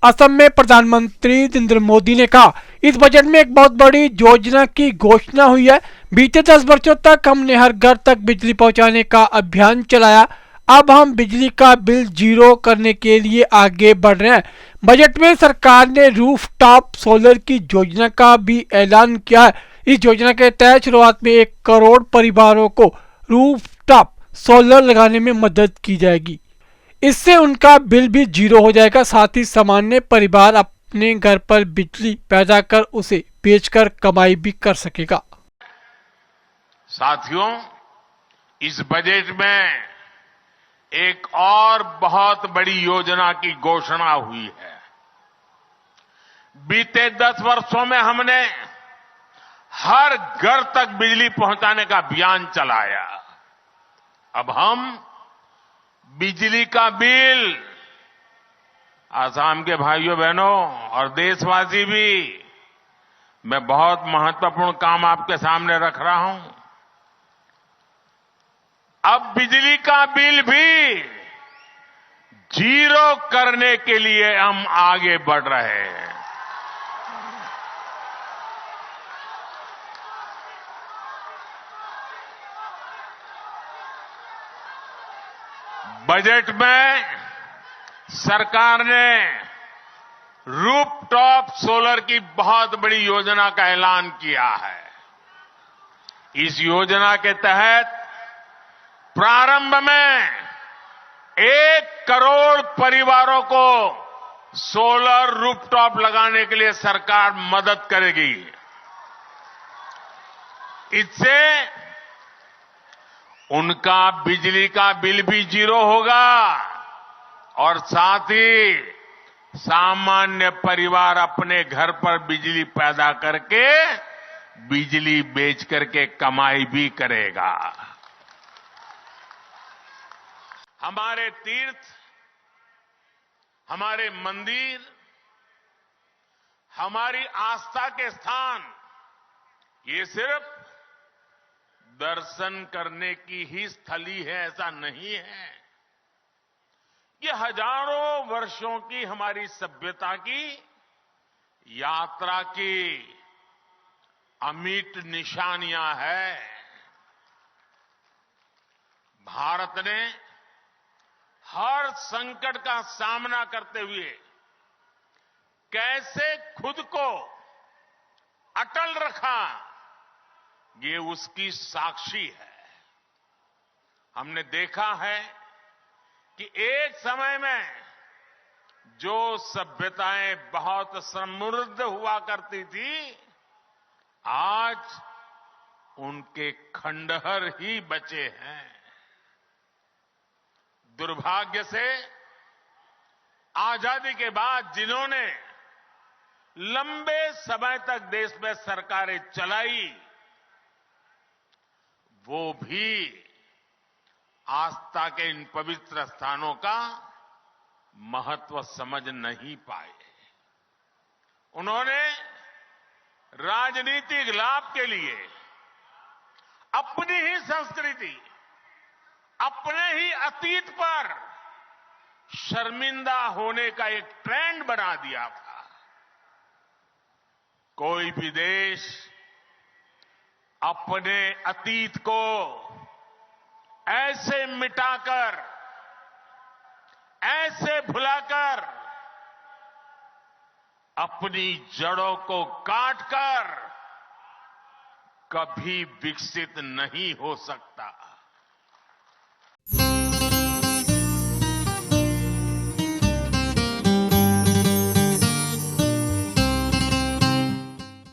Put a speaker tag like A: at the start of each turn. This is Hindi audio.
A: असम में प्रधानमंत्री नरेंद्र मोदी ने कहा, इस बजट में एक बहुत बड़ी योजना की घोषणा हुई है। बीते 10 वर्षों तक हमने हर घर तक बिजली पहुंचाने का अभियान चलाया। अब हम बिजली का बिल जीरो करने के लिए आगे बढ़ रहे हैं। बजट में सरकार ने रूफ टॉप सोलर की योजना का भी ऐलान किया है। इस योजना के तहत शुरुआत में 1 करोड़ परिवारों को रूफ टॉप सोलर लगाने में मदद की जाएगी। इससे उनका बिल भी जीरो हो जाएगा। साथ ही सामान्य परिवार अपने घर पर बिजली पैदा कर उसे बेचकर कमाई भी कर सकेगा।
B: साथियों, इस बजट में एक और बहुत बड़ी योजना की घोषणा हुई है। बीते 10 वर्षों में हमने हर घर तक बिजली पहुंचाने का अभियान चलाया। अब हम बिजली का बिल, आसाम के भाइयों बहनों और देशवासी भी, मैं बहुत महत्वपूर्ण काम आपके सामने रख रहा हूं। अब बिजली का बिल भी जीरो करने के लिए हम आगे बढ़ रहे हैं। बजट में सरकार ने रूफटॉप सोलर की बहुत बड़ी योजना का ऐलान किया है। इस योजना के तहत प्रारंभ में 1 करोड़ परिवारों को सोलर रूफटॉप लगाने के लिए सरकार मदद करेगी। इससे उनका बिजली का बिल भी जीरो होगा और साथ ही सामान्य परिवार अपने घर पर बिजली पैदा करके बिजली बेच करके कमाई भी करेगा। हमारे तीर्थ, हमारे मंदिर, हमारी आस्था के स्थान, ये सिर्फ दर्शन करने की ही स्थली है ऐसा नहीं है। ये हजारों वर्षों की हमारी सभ्यता की यात्रा की अमिट निशानियां हैं। भारत ने हर संकट का सामना करते हुए कैसे खुद को अटल रखा, ये उसकी साक्षी है। हमने देखा है कि एक समय में जो सभ्यताएं बहुत समृद्ध हुआ करती थी, आज उनके खंडहर ही बचे हैं। दुर्भाग्य से आजादी के बाद जिन्होंने लंबे समय तक देश में सरकारें चलाई, वो भी आस्था के इन पवित्र स्थानों का महत्व समझ नहीं पाए। उन्होंने राजनीतिक लाभ के लिए अपनी ही संस्कृति, अपने ही अतीत पर शर्मिंदा होने का एक ट्रेंड बना दिया था। कोई भी देश अपने अतीत को ऐसे मिटाकर, ऐसे भुलाकर, अपनी जड़ों को काटकर कभी विकसित नहीं हो सकता।